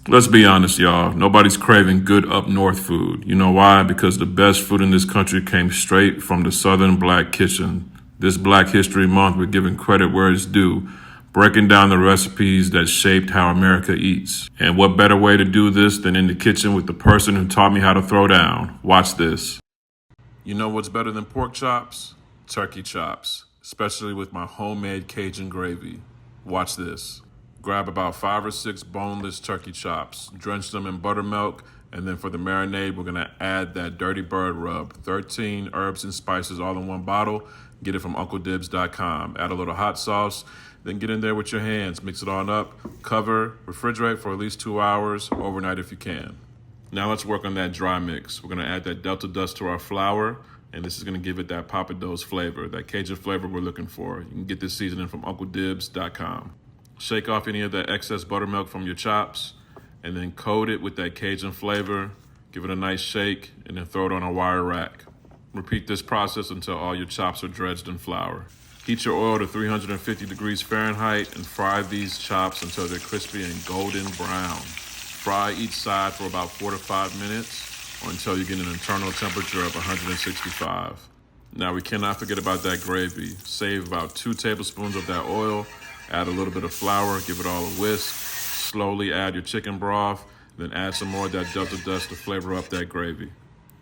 Let's be honest, y'all. Nobody's craving good up north food. You know why? Because the best food in this country came straight from the Southern Black Kitchen. This Black History Month, we're giving credit where it's due, breaking down the recipes that shaped how America eats. And what better way to do this than in the kitchen with the person who taught me how to throw down? Watch this. You know what's better than pork chops? Turkey chops, especially with my homemade Cajun gravy. Watch this. Grab about 5 or 6 boneless turkey chops, drench them in buttermilk, and then for the marinade, we're gonna add that dirty bird rub. 13 herbs and spices all in one bottle. Get it from UncleDibbz.com. Add a little hot sauce, then get in there with your hands, mix it on up, cover, refrigerate for at least 2 hours, overnight if you can. Now let's work on that dry mix. We're gonna add that Delta dust to our flour, and this is gonna give it that Papados flavor, that Cajun flavor we're looking for. You can get this seasoning from UncleDibbz.com. Shake off any of that excess buttermilk from your chops, and then coat it with that Cajun flavor. Give it a nice shake, and then throw it on a wire rack. Repeat this process until all your chops are dredged in flour. Heat your oil to 350 degrees Fahrenheit and fry these chops until they're crispy and golden brown. Fry each side for about 4 to 5 minutes, or until you get an internal temperature of 165. Now we cannot forget about that gravy. Save about 2 tablespoons of that oil. Add a little bit of flour, give it all a whisk. Slowly add your chicken broth, then add some more of that Delta dust to flavor up that gravy.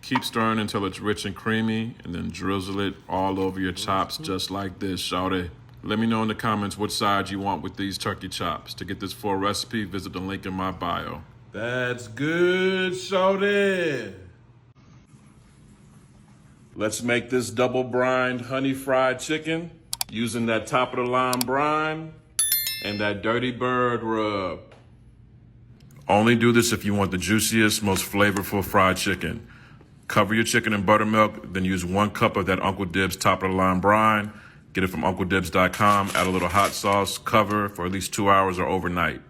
Keep stirring until it's rich and creamy, and then drizzle it all over your chops just like this, shawty. Let me know in the comments which side you want with these turkey chops. To get this full recipe, visit the link in my bio. That's good, shawty. Let's make this double brined honey fried chicken using that top of the line brine and that dirty bird rub. Only do this if you want the juiciest, most flavorful fried chicken. Cover your chicken in buttermilk, then use 1 cup of that Uncle Dibbz top of the line brine. Get it from UncleDibbz.com, add a little hot sauce, cover for at least 2 hours or overnight.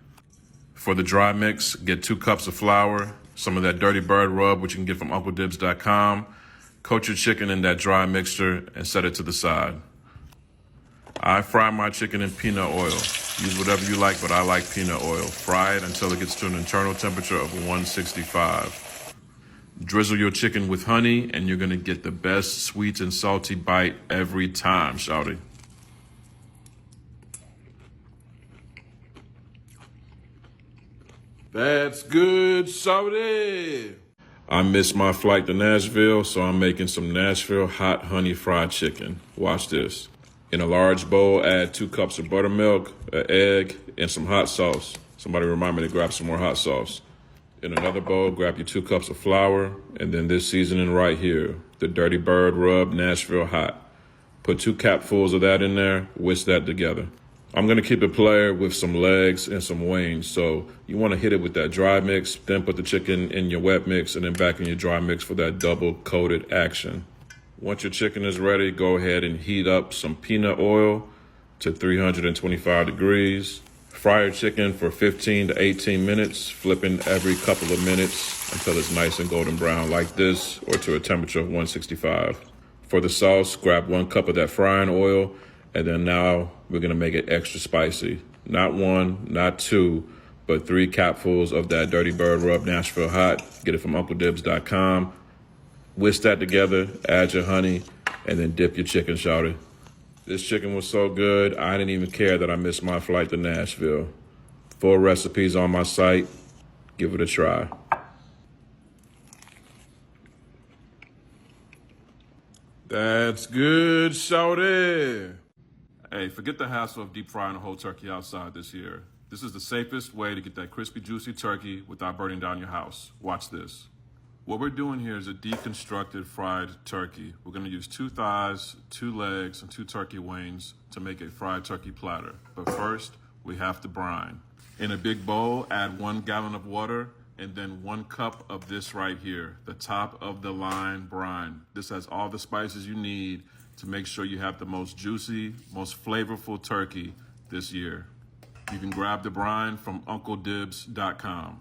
For the dry mix, get 2 cups of flour, some of that dirty bird rub, which you can get from UncleDibbz.com. Coat your chicken in that dry mixture and set it to the side. I fry my chicken in peanut oil. Use whatever you like, but I like peanut oil. Fry it until it gets to an internal temperature of 165. Drizzle your chicken with honey, and you're gonna get the best sweet and salty bite every time, shawty. That's good, shawty. I missed my flight to Nashville, so I'm making some Nashville hot honey fried chicken. Watch this. In a large bowl, add 2 cups of buttermilk, an egg, and some hot sauce. Somebody remind me to grab some more hot sauce. In another bowl, grab your 2 cups of flour, and then this seasoning right here, the Dirty Bird Rub Nashville Hot. Put 2 capfuls of that in there, whisk that together. I'm gonna keep it player with some legs and some wings, so you wanna hit it with that dry mix, then put the chicken in your wet mix, and then back in your dry mix for that double coated action. Once your chicken is ready, go ahead and heat up some peanut oil to 325 degrees. Fry your chicken for 15 to 18 minutes, flipping every couple of minutes until it's nice and golden brown like this, or to a temperature of 165. For the sauce, grab 1 cup of that frying oil, and then now we're gonna make it extra spicy. Not 1, not 2, but 3 capfuls of that Dirty Bird Rub Nashville Hot. Get it from UncleDibbz.com. Whisk that together, add your honey, and then dip your chicken, shawty. This chicken was so good, I didn't even care that I missed my flight to Nashville. Full recipes on my site. Give it a try. That's good, shawty. Hey, forget the hassle of deep frying a whole turkey outside this year. This is the safest way to get that crispy, juicy turkey without burning down your house. Watch this. What we're doing here is a deconstructed fried turkey. We're gonna use 2 thighs, 2 legs, and 2 turkey wings to make a fried turkey platter. But first, we have to brine. In a big bowl, add 1 gallon of water and then 1 cup of this right here, the top of the line brine. This has all the spices you need to make sure you have the most juicy, most flavorful turkey this year. You can grab the brine from UncleDibbz.com.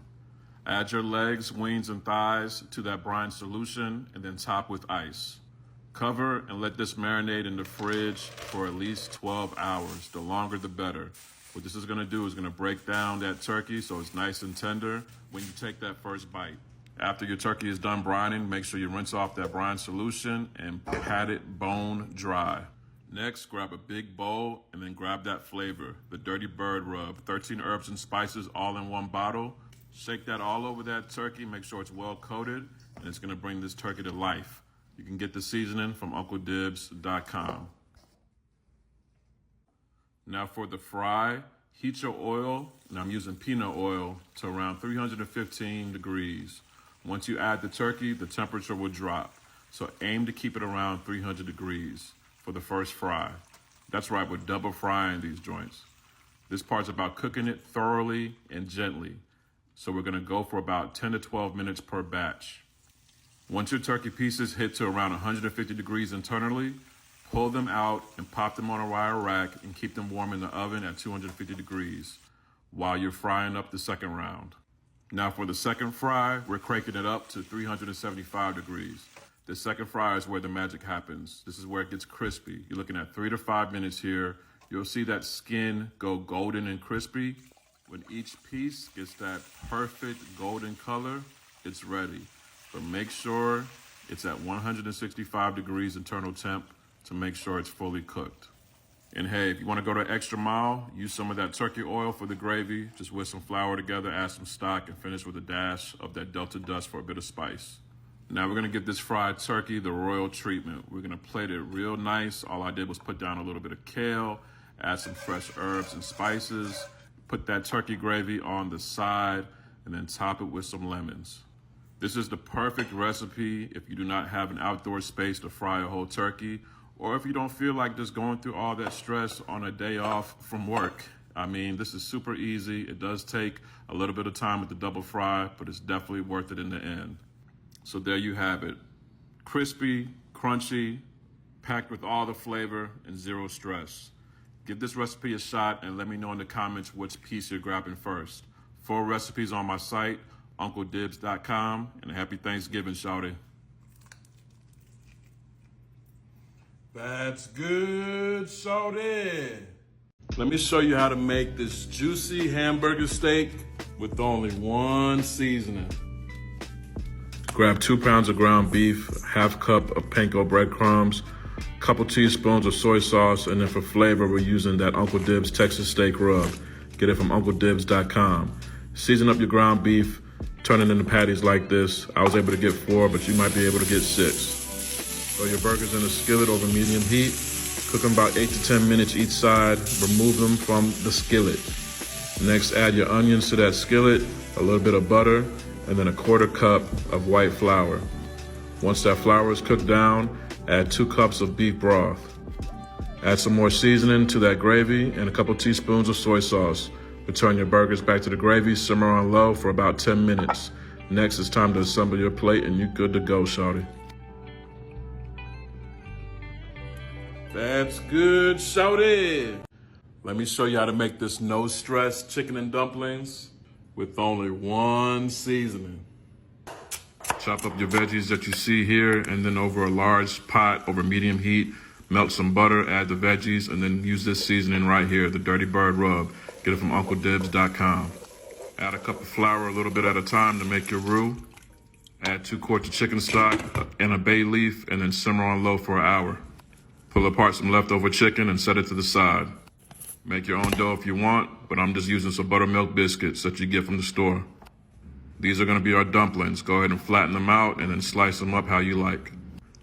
Add your legs, wings, and thighs to that brine solution and then top with ice. Cover and let this marinate in the fridge for at least 12 hours. The longer, the better. What this is gonna do is gonna break down that turkey so it's nice and tender when you take that first bite. After your turkey is done brining, make sure you rinse off that brine solution and pat it bone dry. Next, grab a big bowl and then grab that flavor, the Dirty Bird rub, 13 herbs and spices all in one bottle. Shake that all over that turkey, make sure it's well coated, and it's gonna bring this turkey to life. You can get the seasoning from UncleDibbz.com. Now for the fry, heat your oil, and I'm using peanut oil, to around 315 degrees. Once you add the turkey, the temperature will drop. So aim to keep it around 300 degrees for the first fry. That's right, we're double frying these joints. This part's about cooking it thoroughly and gently. So we're gonna go for about 10 to 12 minutes per batch. Once your turkey pieces hit to around 150 degrees internally, pull them out and pop them on a wire rack and keep them warm in the oven at 250 degrees while you're frying up the second round. Now for the second fry, we're cranking it up to 375 degrees. The second fry is where the magic happens. This is where it gets crispy. You're looking at 3 to 5 minutes here. You'll see that skin go golden and crispy. When each piece gets that perfect golden color, it's ready. But make sure it's at 165 degrees internal temp to make sure it's fully cooked. And hey, if you want to go to an extra mile, use some of that turkey oil for the gravy. Just whisk some flour together, add some stock, and finish with a dash of that Delta dust for a bit of spice. Now we're gonna give this fried turkey the royal treatment. We're gonna plate it real nice. All I did was put down a little bit of kale, add some fresh herbs and spices, put that turkey gravy on the side, and then top it with some lemons. This is the perfect recipe if you do not have an outdoor space to fry a whole turkey, or if you don't feel like just going through all that stress on a day off from work. I mean, this is super easy. It does take a little bit of time with the double fry, but it's definitely worth it in the end. So there you have it. Crispy, crunchy, packed with all the flavor and zero stress. Give this recipe a shot and let me know in the comments which piece you're grabbing first. Full recipes on my site, UncleDibbz.com, and a happy Thanksgiving, shawty. That's good, shawty. Let me show you how to make this juicy hamburger steak with only one seasoning. Grab 2 pounds of ground beef, half cup of panko breadcrumbs, couple teaspoons of soy sauce, and then for flavor, we're using that Uncle Dibbz Texas steak rub. Get it from UncleDibbz.com. Season up your ground beef, turn it into patties like this. I was able to get 4, but you might be able to get 6. Throw your burgers in a skillet over medium heat. Cook them about 8 to 10 minutes each side. Remove them from the skillet. Next, add your onions to that skillet, a little bit of butter, and then a 1/4 cup of white flour. Once that flour is cooked down, add 2 cups of beef broth. Add some more seasoning to that gravy and a couple teaspoons of soy sauce. Return your burgers back to the gravy, simmer on low for about 10 minutes. Next, it's time to assemble your plate and you're good to go, shawty. That's good, shawty. Let me show you how to make this no-stress chicken and dumplings with only one seasoning. Chop up your veggies that you see here, and then over a large pot over medium heat, melt some butter, add the veggies, and then use this seasoning right here, the Dirty Bird rub. Get it from UncleDibbz.com. Add a cup of flour a little bit at a time to make your roux. Add 2 quarts of chicken stock and a bay leaf, and then simmer on low for an hour. Pull apart some leftover chicken and set it to the side. Make your own dough if you want, but I'm just using some buttermilk biscuits that you get from the store. These are gonna be our dumplings. Go ahead and flatten them out and then slice them up how you like.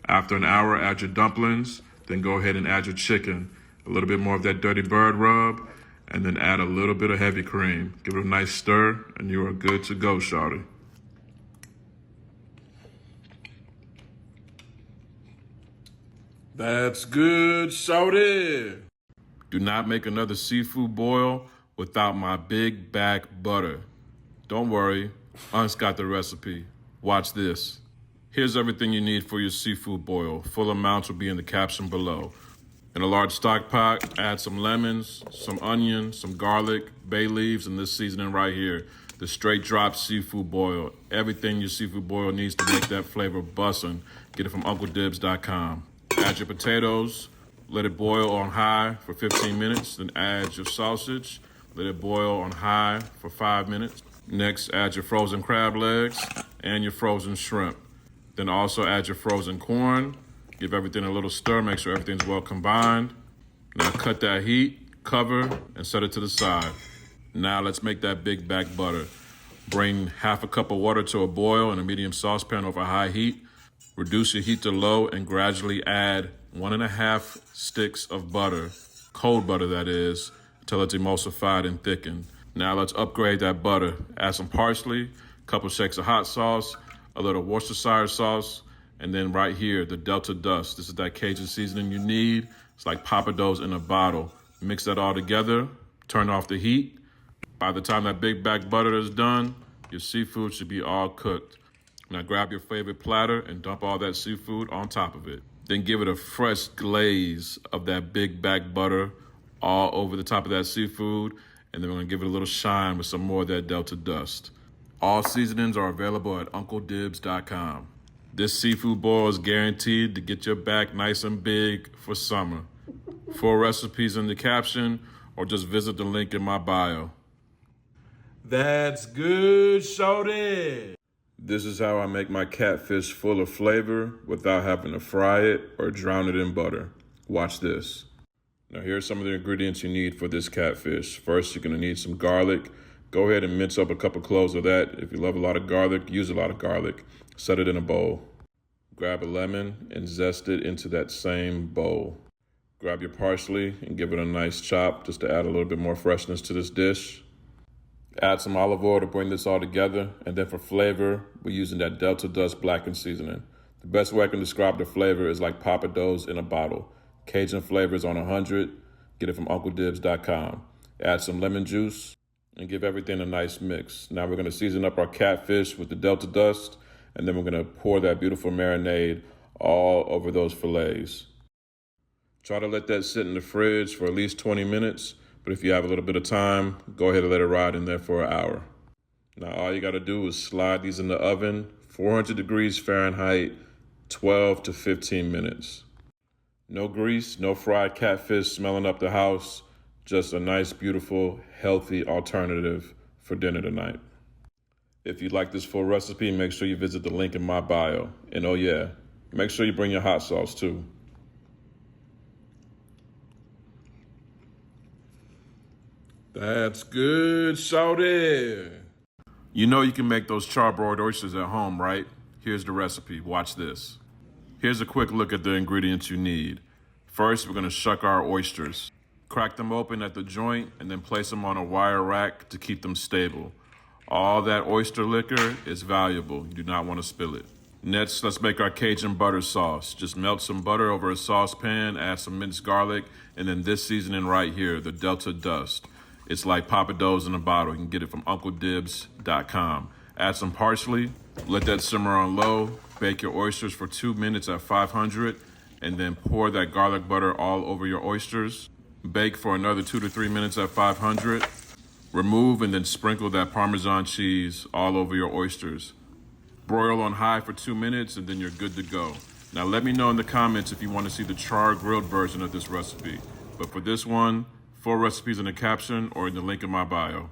After an hour, add your dumplings, then go ahead and add your chicken. A little bit more of that Dirty Bird rub, and then add a little bit of heavy cream. Give it a nice stir, and you are good to go, shawty. That's good, shawty. Do not make another seafood boil without my big back butter. Don't worry, Unc's got the recipe. Watch this. Here's everything you need for your seafood boil. Full amounts will be in the caption below. In a large stock pot, add some lemons, some onion, some garlic, bay leaves, and this seasoning right here, the straight drop seafood boil. Everything your seafood boil needs to make that flavor bussin'. Get it from UncleDibbz.com. Add your potatoes, let it boil on high for 15 minutes, then add your sausage. Let it boil on high for 5 minutes. Next, add your frozen crab legs and your frozen shrimp. Then also add your frozen corn. Give everything a little stir, make sure everything's well combined. Now cut that heat, cover, and set it to the side. Now let's make that big back butter. Bring half a cup of water to a boil in a medium saucepan over high heat. Reduce your heat to low and gradually add 1.5 sticks of butter, cold butter that is, until it's emulsified and thickened. Now let's upgrade that butter. Add some parsley, a couple shakes of hot sauce, a little Worcestershire sauce, and then right here, the Delta Dust. This is that Cajun seasoning you need. It's like Papados in a bottle. Mix that all together, turn off the heat. By the time that big back butter is done, your seafood should be all cooked. Now grab your favorite platter and dump all that seafood on top of it. Then give it a fresh glaze of that big back butter all over the top of that seafood. And then we're gonna give it a little shine with some more of that Delta Dust. All seasonings are available at UncleDibbz.com. This seafood boil is guaranteed to get your back nice and big for summer. Full recipes in the caption or just visit the link in my bio. That's good, shorty. This is how I make my catfish full of flavor without having to fry it or drown it in butter. Watch this. Now here's some of the ingredients you need for this catfish. First, you're gonna need some garlic. Go ahead and mince up a couple cloves of that. If you love a lot of garlic, use a lot of garlic. Set it in a bowl. Grab a lemon and zest it into that same bowl. Grab your parsley and give it a nice chop just to add a little bit more freshness to this dish. Add some olive oil to bring this all together. And then for flavor, we're using that Delta Dust blackened seasoning. The best way I can describe the flavor is like Papados in a bottle. Cajun flavor is on 100. Get it from UncleDibbz.com. Add some lemon juice and give everything a nice mix. Now we're gonna season up our catfish with the Delta Dust, and then we're gonna pour that beautiful marinade all over those fillets. Try to let that sit in the fridge for at least 20 minutes, but if you have a little bit of time, go ahead and let it ride in there for an hour. Now all you gotta do is slide these in the oven, 400 degrees Fahrenheit, 12 to 15 minutes. No grease, no fried catfish smelling up the house, just a nice, beautiful, healthy alternative for dinner tonight. If you'd like this full recipe, make sure you visit the link in my bio. And oh yeah, make sure you bring your hot sauce too. That's good, shorty. You know you can make those char-broiled oysters at home, right? Here's the recipe. Watch this. Here's a quick look at the ingredients you need. First, we're gonna shuck our oysters. Crack them open at the joint and then place them on a wire rack to keep them stable. All that oyster liquor is valuable. You do not want to spill it. Next, let's make our Cajun butter sauce. Just melt some butter over a saucepan, add some minced garlic, and then this seasoning right here, the Delta Dust. It's like Papados in a bottle. You can get it from UncleDibbz.com. Add some parsley, let that simmer on low, bake your oysters for 2 minutes at 500, and then pour that garlic butter all over your oysters. Bake for another 2 to 3 minutes at 500. Remove and then sprinkle that Parmesan cheese all over your oysters. Broil on high for 2 minutes and then you're good to go. Now let me know in the comments if you want to see the char-grilled version of this recipe. But for this one, full recipes in the caption or in the link in my bio.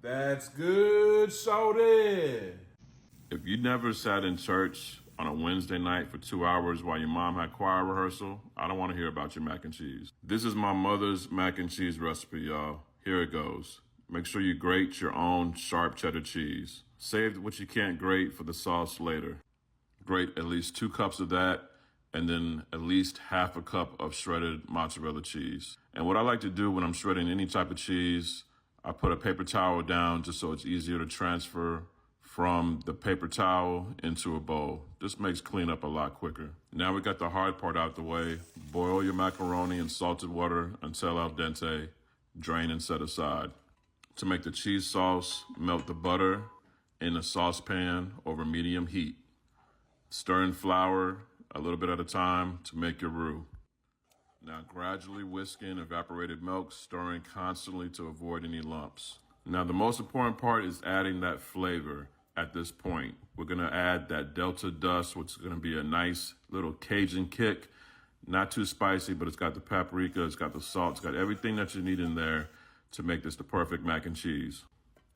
That's good, shorty. If you never sat in church on a Wednesday night for 2 hours while your mom had choir rehearsal, I don't want to hear about your mac and cheese. This is my mother's mac and cheese recipe, y'all. Here it goes. Make sure you grate your own sharp cheddar cheese. Save what you can't grate for the sauce later. Grate at least 2 cups of that, and then at least half a cup of shredded mozzarella cheese. And what I like to do when I'm shredding any type of cheese, I put a paper towel down just so it's easier to transfer from the paper towel into a bowl. This makes cleanup a lot quicker. Now we got the hard part out the way. Boil your macaroni in salted water until al dente. Drain and set aside. To make the cheese sauce, melt the butter in a saucepan over medium heat. Stir in flour a little bit at a time to make your roux. Now gradually whisk in evaporated milk, stirring constantly to avoid any lumps. Now the most important part is adding that flavor at this point. We're gonna add that Delta Dust, which is gonna be a nice little Cajun kick. Not too spicy, but it's got the paprika, it's got the salt, it's got everything that you need in there to make this the perfect mac and cheese.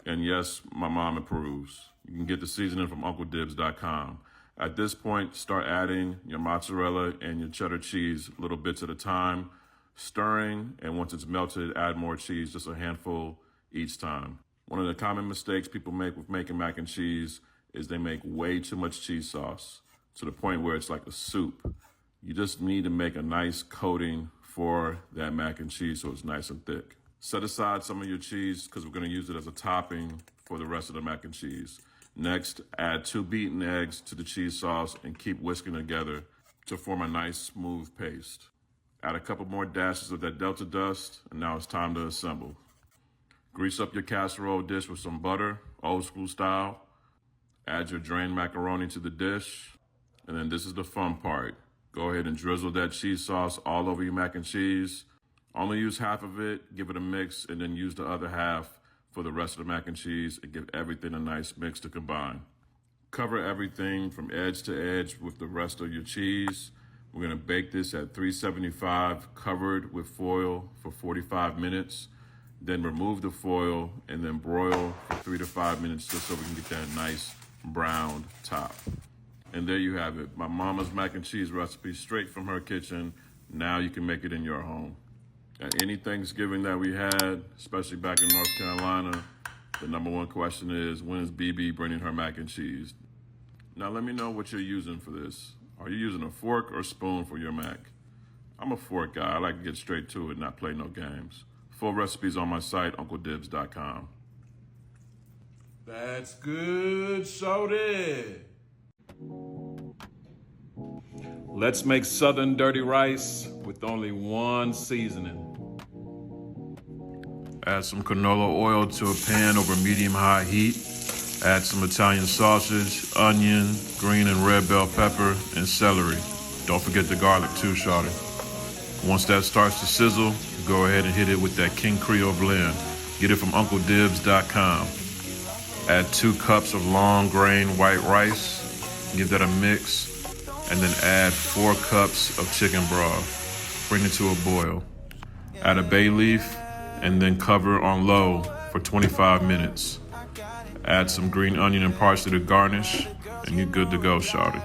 And yes, my mom approves. You can get the seasoning from UncleDibbz.com. At this point, start adding your mozzarella and your cheddar cheese little bits at a time, stirring, and once it's melted, add more cheese, just a handful each time. One of the common mistakes people make with making mac and cheese is they make way too much cheese sauce to the point where it's like a soup. You just need to make a nice coating for that mac and cheese so it's nice and thick. Set aside some of your cheese because we're going to use it as a topping for the rest of the mac and cheese. Next, add 2 beaten eggs to the cheese sauce and keep whisking together to form a nice smooth paste. Add a couple more dashes of that Delta dust, and now it's time to assemble. Grease up your casserole dish with some butter, old school style. Add your drained macaroni to the dish. And then this is the fun part. Go ahead and drizzle that cheese sauce all over your mac and cheese. Only use half of it, give it a mix, and then use the other half for the rest of the mac and cheese and give everything a nice mix to combine. Cover everything from edge to edge with the rest of your cheese. We're gonna bake this at 375, covered with foil for 45 minutes. Then remove the foil and then broil for 3 to 5 minutes just so we can get that nice browned top. And there you have it, my mama's mac and cheese recipe straight from her kitchen. Now you can make it in your home. At any Thanksgiving that we had, especially back in North Carolina, the number one question is, when is BB bringing her mac and cheese? Now let me know what you're using for this. Are you using a fork or spoon for your mac? I'm a fork guy. I like to get straight to it, not play no games. Full recipes on my site, UncleDibbz.com. That's good, shorty. Let's make Southern dirty rice with only one seasoning. Add some canola oil to a pan over medium-high heat. Add some Italian sausage, onion, green and red bell pepper, and celery. Don't forget the garlic too, shawty. Once that starts to sizzle, go ahead and hit it with that King Creole blend. Get it from UncleDibbz.com. Add 2 cups of long grain white rice. Give that a mix. And then add 4 cups of chicken broth. Bring it to a boil. Add a bay leaf and then cover on low for 25 minutes. Add some green onion and parsley to garnish, and you're good to go, shawty.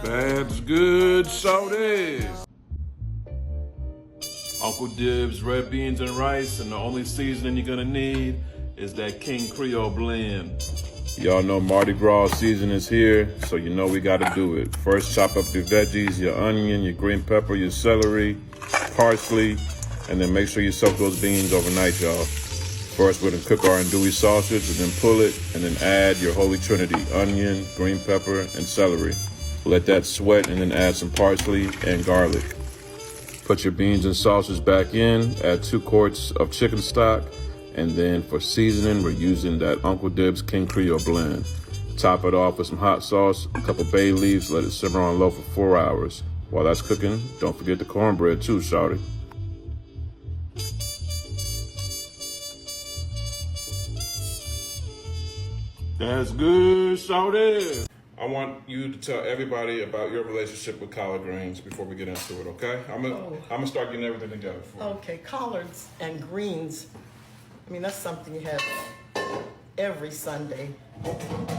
That's good, shorty. Uncle Dibbz red beans and rice, and the only seasoning you're gonna need is that King Creole blend. Y'all know Mardi Gras season is here, so you know we gotta do it. First, chop up your veggies, your onion, your green pepper, your celery, parsley, and then make sure you soak those beans overnight, y'all. First, we're gonna cook our andouille sausage, and then pull it, and then add your holy trinity, onion, green pepper, and celery. Let that sweat, and then add some parsley and garlic. Put your beans and sausage back in, add 2 quarts of chicken stock, and then for seasoning, we're using that Uncle Dibbz King Creole blend. Top it off with some hot sauce, a couple bay leaves, let it simmer on low for 4 hours. While that's cooking, don't forget the cornbread too, shawty. That's good, shawty. I want you to tell everybody about your relationship with collard greens before we get into it, okay? I'm gonna start getting everything together for you. Okay, collards and greens. I mean, that's something you have every Sunday.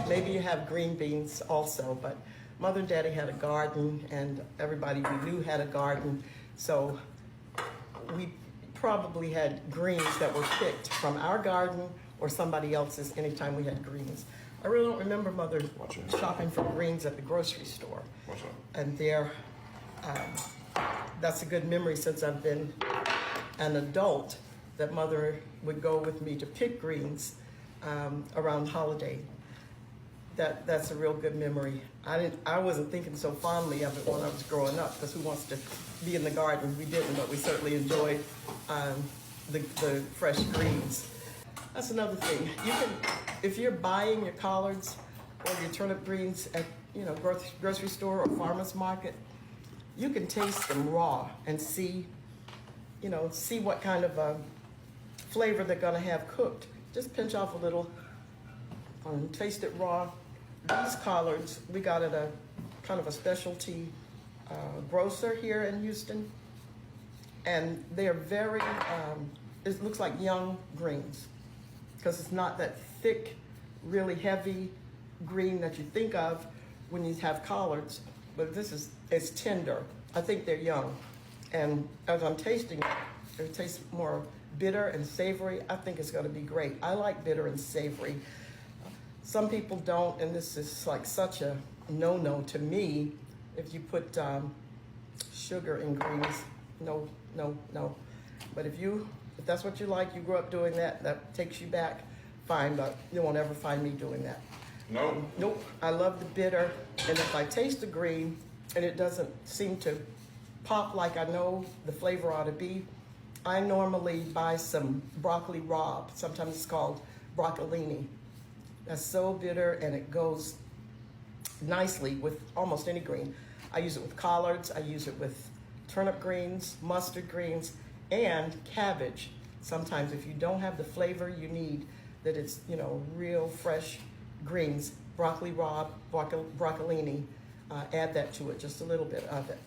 Maybe you have green beans also, but Mother and Daddy had a garden, and everybody we knew had a garden, so we probably had greens that were picked from our garden or somebody else's anytime we had greens. I really don't remember Mother shopping for greens at the grocery store. What's up? And that's a good memory since I've been an adult, that Mother would go with me to pick greens around holiday. That's a real good memory. I wasn't thinking so fondly of it when I was growing up, because who wants to be in the garden? We didn't, but we certainly enjoyed the fresh greens. That's another thing. You can, if you're buying your collards or your turnip greens at grocery store or farmer's market, you can taste them raw and see what kind of flavor they're gonna have cooked. Just pinch off a little taste it raw. These collards we got at a kind of a specialty grocer here in Houston, and they're very. It looks like young greens because it's not that thick, really heavy green that you think of when you have collards. But it's tender. I think they're young, and as I'm tasting it, it tastes more bitter and savory. I think it's going to be great. I like bitter and savory. Some people don't, and this is like such a no-no to me. If you put sugar in greens, no. But if that's what you like, you grew up doing that, that takes you back, fine, but you won't ever find me doing that. No. Nope, I love the bitter, and if I taste the green and it doesn't seem to pop like I know the flavor ought to be, I normally buy some broccoli rabe. Sometimes it's called broccolini. That's so bitter, and it goes nicely with almost any green. I use it with collards, I use it with turnip greens, mustard greens, and cabbage. Sometimes if you don't have the flavor you need, that it's, real fresh greens, broccoli rabe, broccolini, add that to it, just a little bit of it.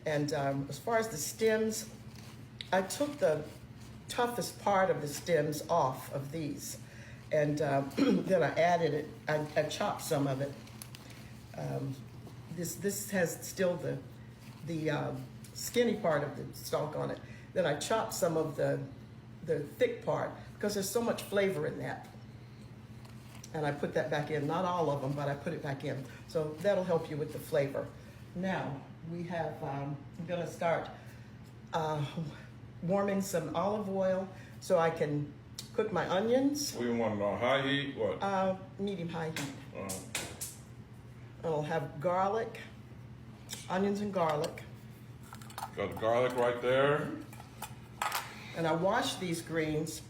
And as far as the stems, I took the toughest part of the stems off of these, and then I added it. I chopped some of it. This has still the skinny part of the stalk on it. Then I chopped some of the thick part because there's so much flavor in that. And I put that back in, not all of them, but I put it back in. So that'll help you with the flavor. Now we have, I'm gonna start warming some olive oil so I can cook my onions. We want it on high heat, what? Medium high heat. I'll have garlic, onions and garlic. Got the garlic right there. And I washed these greens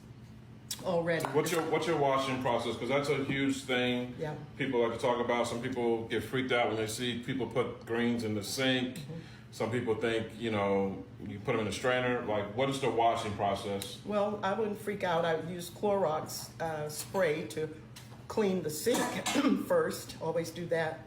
already. What's your washing process? Because that's a huge thing. Yeah. People like to talk about. Some people get freaked out when they see people put greens in the sink. Mm-hmm. Some people think, you put them in a strainer. Like, what is the washing process? Well, I wouldn't freak out. I would use Clorox spray to clean the sink first. Always do that.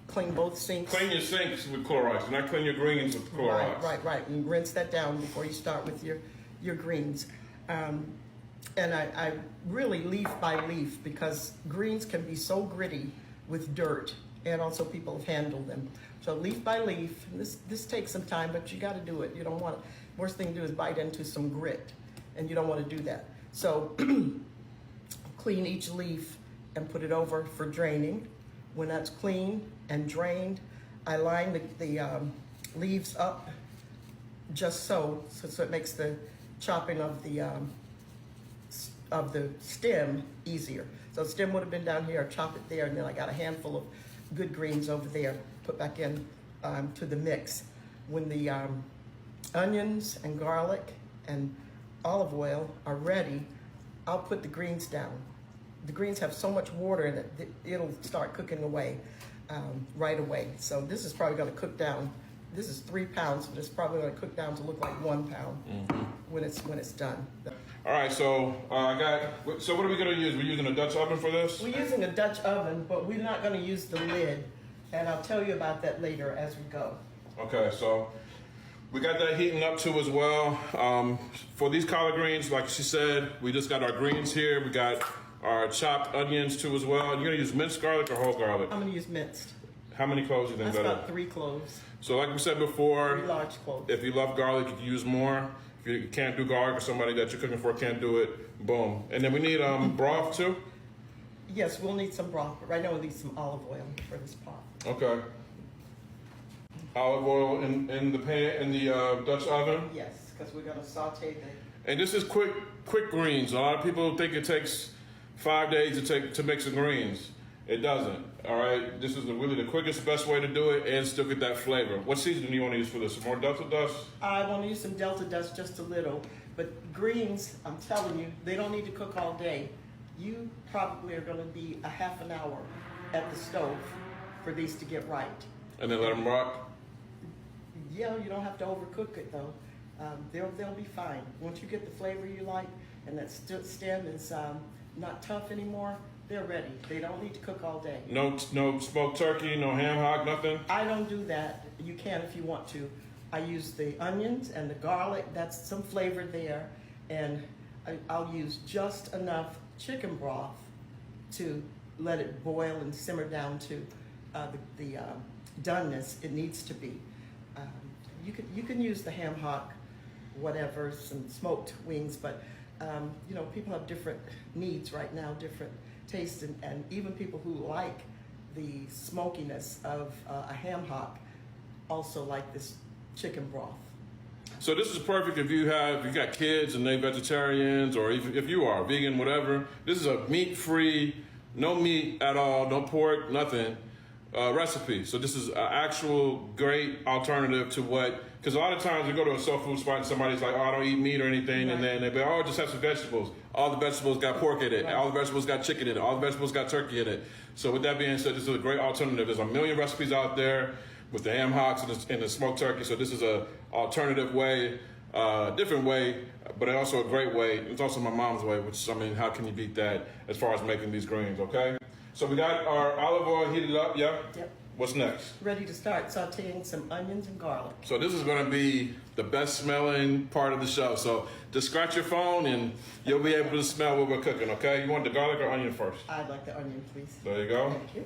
Clean both sinks. Clean your sinks with Clorox. Do not clean your greens with Clorox. Right. You rinse that down before you start with your greens. And I really leaf by leaf, because greens can be so gritty with dirt, and also people have handled them. So leaf by leaf. This takes some time, but you got to do it. You don't want it. Worst thing to do is bite into some grit, and you don't want to do that. So clean each leaf and put it over for draining. When that's clean and drained, I line the leaves up just so it makes the chopping of the stem easier. So the stem would have been down here, I chop it there, and then I got a handful of good greens over there, put back in to the mix. When the onions and garlic and olive oil are ready, I'll put the greens down. The greens have so much water in it that it'll start cooking away right away. So this is probably going to cook down. This is 3 pounds, but it's probably going to cook down to look like 1 pound when it's done. All right, so so what are we going to use? We're using a Dutch oven for this? We're using a Dutch oven, but we're not going to use the lid, and I'll tell you about that later as we go. Okay, so we got that heating up too as well. For these collard greens, like she said, we just got our greens here. We got our chopped onions too as well. You're gonna use minced garlic or whole garlic? I'm gonna use minced. How many cloves do you think That's better? about 3 cloves. So like we said before, 3 large cloves. if you love garlic, you can use more. If you can't do garlic, or somebody that you're cooking for can't do it, boom. And then we need broth too? Yes, we'll need some broth, but right now we'll need some olive oil for this pot. Okay. Olive oil in the pan, in the Dutch oven? Yes, because we're gonna saute the. And this is quick greens. A lot of people think it takes 5 days to make some greens. It doesn't. All right. This is really the quickest, best way to do it, and still get that flavor. What seasoning do you want to use for this? Some more Delta dust? I want to use some Delta dust, just a little. But greens, I'm telling you, they don't need to cook all day. You probably are going to be a half an hour at the stove for these to get right. And then let them rock? Yeah, you don't have to overcook it though. They'll be fine. Once you get the flavor you like, and that stem is not tough anymore, They're ready. They don't need to cook all day. No smoked turkey, no ham hock, nothing? I don't do that. You can if you want to. I use the onions and the garlic. That's some flavor there. And I'll use just enough chicken broth to let it boil and simmer down to the doneness it needs to be. You can use the ham hock, whatever, some smoked wings, but you know, people have different needs right now, different tastes, and even people who like the smokiness of a ham hock also like this chicken broth. So this is perfect if you got kids and they vegetarians, or if you are vegan, whatever. This is a meat-free, no meat at all, no pork, nothing, recipe. So this is an actual great alternative to what, because a lot of times you go to a soul food spot and somebody's like, oh, I don't eat meat or anything, right. And then they be, oh, just have some vegetables. All the vegetables got pork in it. Right. All the vegetables got chicken in it. All the vegetables got turkey in it. So with that being said, this is a great alternative. There's a million recipes out there with the ham hocks and the smoked turkey. So this is a alternative way, different way, but also a great way. It's also my mom's way, which, I mean, how can you beat that as far as making these greens, okay? So we got our olive oil heated up, yeah? Yep. What's next? Ready to start sauteing some onions and garlic. So this is gonna be the best smelling part of the show. So just scratch your phone and you'll be able to smell what we're cooking, okay? You want the garlic or onion first? I'd like the onion, please. There you go. Thank you.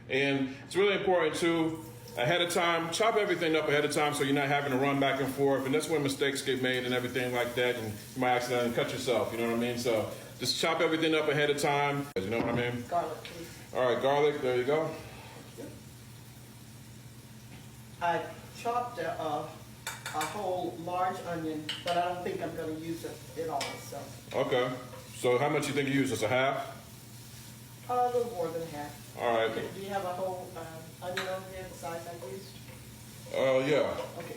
And it's really important too, ahead of time, chop everything up ahead of time so you're not having to run back and forth. And that's when mistakes get made and everything like that. And you might accidentally cut yourself, you know what I mean? So just chop everything up ahead of time. You know what I mean? Garlic, please. All right, garlic, there you go. I chopped a whole large onion, but I don't think I'm going to use it all. So. Okay. So how much you think you use? Just a half? A little more than half. All right. Okay, do you have a whole onion over there, the size I used? Yeah. Okay,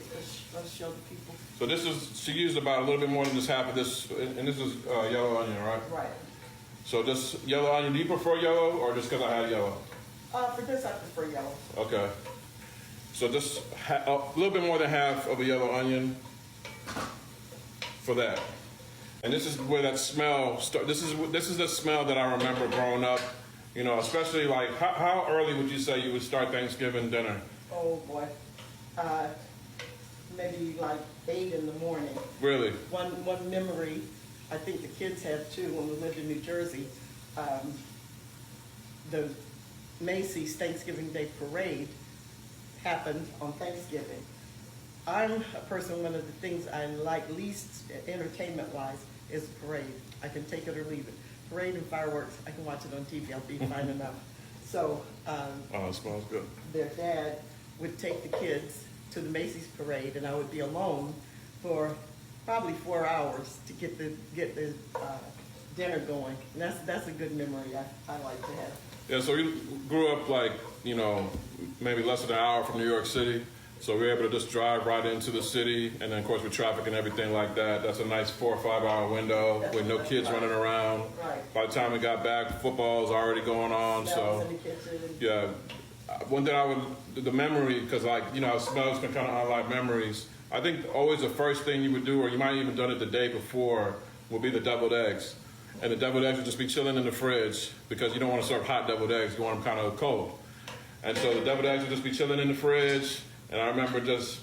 let's show the people. So this is, she used about a little bit more than just half of this, and this is yellow onion, right? Right. So just yellow onion. Do you prefer yellow or just because I had yellow? For this, I prefer yellow. Okay. So just a little bit more than half of a yellow onion for that. And this is where that smell this is the smell that I remember growing up. You know, especially like how early would you say you would start Thanksgiving dinner? Oh boy, maybe like 8 in the morning. Really? One memory, I think the kids had too when we lived in New Jersey. The Macy's Thanksgiving Day Parade happened on Thanksgiving. I'm a person, one of the things I like least entertainment-wise is the parade. I can take it or leave it. Parade and fireworks, I can watch it on TV, I'll be fine enough. So oh, it smells good. Their dad would take the kids to the Macy's parade, and I would be alone for probably 4 hours to get the dinner going. And that's a good memory I like to have. Yeah, so you grew up like, you know, maybe less than an hour from New York City. So we were able to just drive right into the city. And then, of course, with traffic and everything like that, that's a nice 4 or 5 hour window with no kids running around. Right. By the time we got back, football's already going on. Smells in the kitchen. Yeah. One thing the memory, because like, you know, smells can kind of unlock memories. I think always the first thing you would do, or you might have even done it the day before, would be the deviled eggs. And the deviled eggs would just be chilling in the fridge because you don't want to serve hot deviled eggs. You want them kind of cold. And so the deviled eggs would just be chilling in the fridge. And I remember just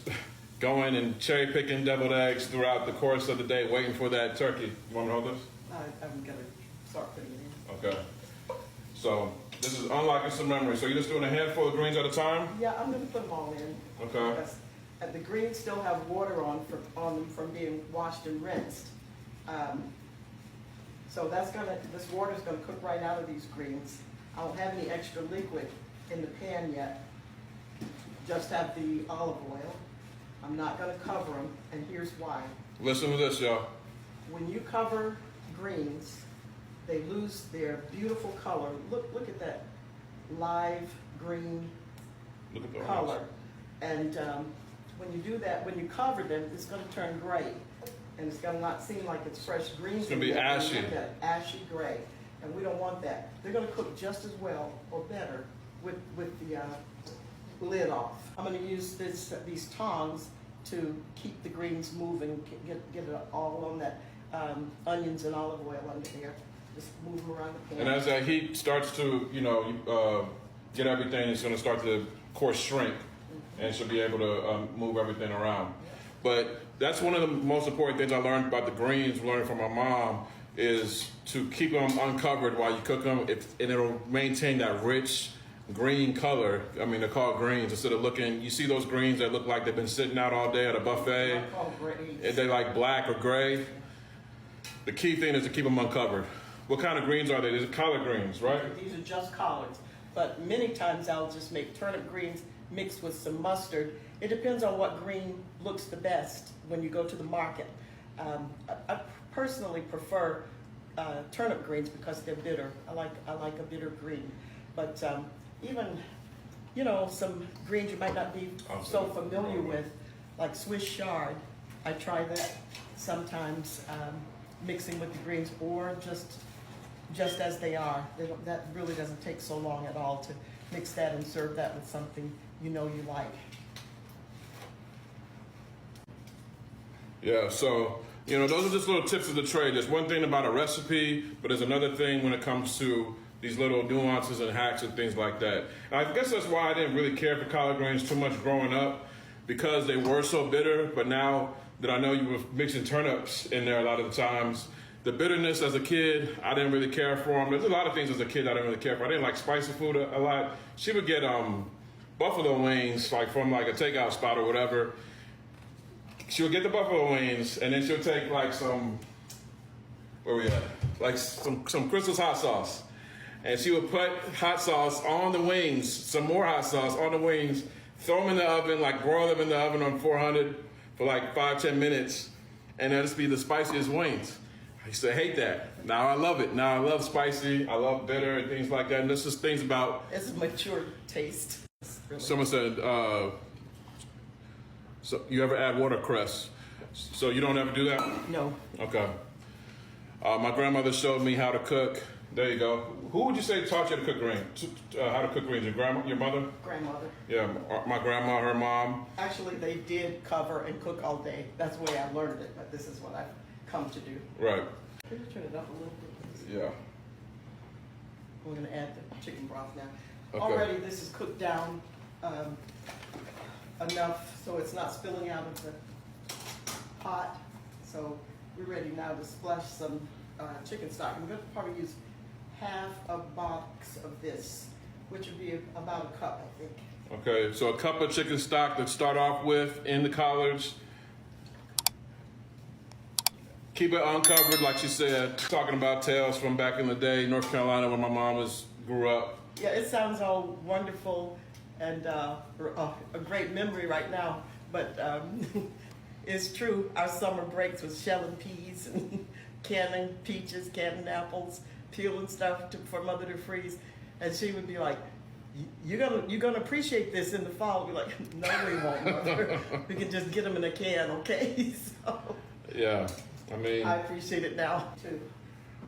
going and cherry picking deviled eggs throughout the course of the day, waiting for that turkey. You want me to hold this? I'm going to start putting it in. Okay. So this is unlocking some memories. So you're just doing a handful of greens at a time? Yeah, I'm going to put them all in. Okay. And the greens still have water on them from being washed and rinsed. So this water's gonna cook right out of these greens. I don't have any extra liquid in the pan yet. Just have the olive oil. I'm not gonna cover them, and here's why. Listen to this, y'all. When you cover greens, they lose their beautiful color. Look at that live green color. And when you do that, when you cover them, it's gonna turn gray. And it's gonna not seem like it's fresh greens. It's gonna be ashy. That ashy gray, and we don't want that. They're gonna cook just as well or better with the lid off. I'm gonna use these tongs to keep the greens moving, get it all on that onions and olive oil under there. Just move them around the pan. And as that heat starts to, get everything, it's going to start to, of course, shrink, and she'll be able to move everything around. But that's one of the most important things I learned about the greens, learning from my mom, is to keep them uncovered while you cook them, and it'll maintain that rich green color. I mean, they're called greens. Instead of looking, you see those greens that look like they've been sitting out all day at a buffet. They're called grays. They like black or gray. The key thing is to keep them uncovered. What kind of greens are they? These are collard greens, right? These are just collards, but many times I'll just make turnip greens mixed with some mustard. It depends on what green looks the best when you go to the market. I personally prefer turnip greens because they're bitter. I like a bitter green, but even some greens you might not be so familiar with, like Swiss chard. I try that sometimes, mixing with the greens, or just as they are. That really doesn't take so long at all to mix that and serve that with something you like. Yeah, so, those are just little tips of the trade. There's one thing about a recipe, but there's another thing when it comes to these little nuances and hacks and things like that. And I guess that's why I didn't really care for collard greens too much growing up, because they were so bitter. But now that I know you were mixing turnips in there a lot of the times, the bitterness as a kid, I didn't really care for them. There's a lot of things as a kid I didn't really care for. I didn't like spicy food a lot. She would get buffalo wings, like from like a takeout spot or whatever. She would get the buffalo wings, and then she'll take like some, where we at? Like some Crystal's hot sauce. And she would put hot sauce on the wings, some more hot sauce on the wings, throw them in the oven, like broil them in the oven on 400 for like 5-10 minutes, and that'll just be the spiciest wings. I used to hate that. Now I love it. Now I love spicy, I love bitter and things like that. And this is things about... It's a mature taste. Really. Someone said, so you ever add watercress? So you don't ever do that? No. Okay. My grandmother showed me how to cook. There you go. Who would you say taught you to cook greens? How to cook greens? Your grandma, your mother? Grandmother. Yeah, my grandma, her mom. Actually, they did cover and cook all day. That's the way I learned it, but this is what I've come to do. Right. Can you turn it up a little bit, please? Yeah. We're going to add the chicken broth now. Okay. Already, this is cooked down enough so it's not spilling out of the pot. So we're ready now to splash some chicken stock. I'm going to probably use half a box of this, which would be about a cup, I think. Okay, so a cup of chicken stock to start off with in the collards. Keep it uncovered, like she said. Talking about tales from back in the day, North Carolina, when my mom grew up. Yeah, it sounds all wonderful and a great memory right now, but it's true. Our summer breaks was shelling peas and canning peaches, canning apples, peeling stuff for Mother to freeze, and she would be like, "You're gonna appreciate this in the fall." We'd be like, "No, we won't, Mother. We can just get them in a can, okay?" So Yeah, I mean. I appreciate it now too.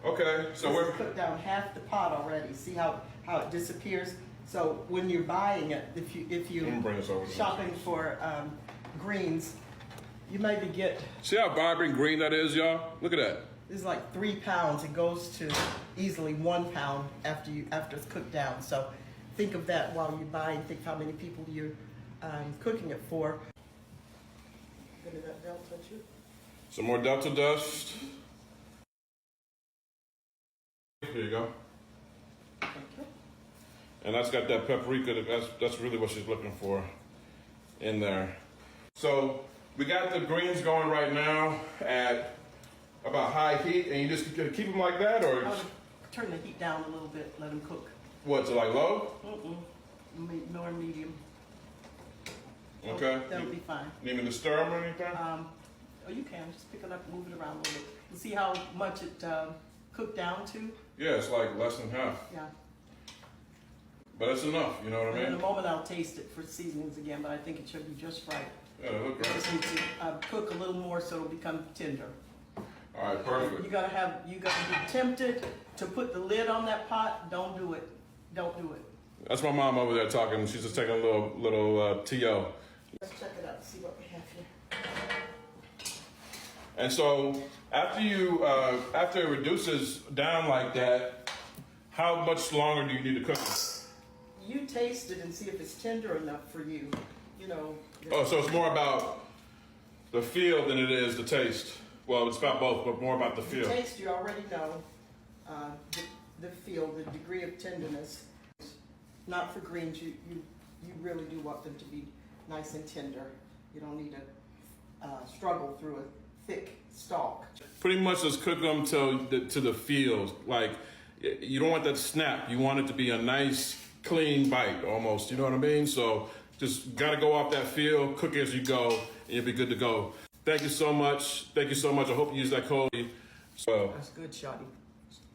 Okay, so we're cooked down half the pot already. See how it disappears. So when you're buying it, if you're shopping for greens, you maybe get. See how vibrant green that is, y'all? Look at that. It's like 3 pounds. It goes to easily 1 pound after it's cooked down. So think of that while you're buying. Think how many people you're cooking it for. Gonna that Delta too? Some more Delta dust. Here you go. Okay. And that's got that paprika. That's really what she's looking for in there. So we got the greens going right now at about high heat, and you just keep them like that, or I would turn the heat down a little bit. Let them cook. what? So like low? More medium. Okay. That'll be fine. Need me to stir them or anything? You can just pick it up, move it around a little bit. You see how much it cooked down to? Yeah, it's like less than half. Yeah. But it's enough, you know what I In mean? a moment, I'll taste it for seasonings again, but I think it should be just right. Yeah, they look You great. just need to cook a little more so it'll become tender. All right, perfect. You gotta be tempted to put the lid on that pot. Don't do it. Don't do it. That's my mom over there talking. She's just taking a little TO. Let's check it out. See what we have here. And so after it reduces down like that, how much longer do you need to cook it? You taste it and see if it's tender enough for you. You know. Oh, so it's more about the feel than it is the taste. Well, it's about both, but more about the feel. The taste, you already know. The feel, the degree of tenderness. Not for greens. You really do want them to be nice and tender. You don't need to struggle through a thick stalk. Pretty much just cook them to the feel. Like, you don't want that snap. You want it to be a nice, clean bite almost. You know what I mean? So just got to go off that feel, cook as you go, and you'll be good to go. Thank you so much. Thank you so much. I hope you use that code. So, That's good, Shawty.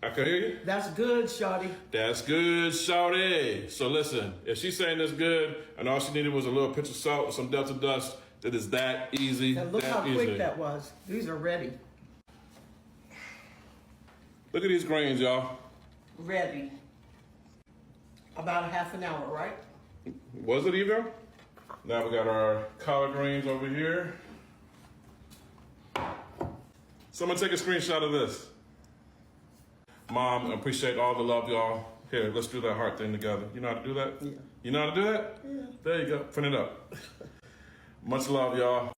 I can hear you? That's good, Shawty. That's good, shawty. So listen, if she's saying it's good and all she needed was a little pinch of salt and some Delta dust, it is that easy. And look that how easy. quick that was. These are ready. Look at these grains, y'all. Ready. About a half an hour, right? Was it either? Now we got our collard greens over here. Someone take a screenshot of this. Mom, I appreciate all the love, y'all. Here, let's do that heart thing together. You know how to do that? Yeah. You know how to do that? Yeah. There you go. Print it up. Much love, y'all.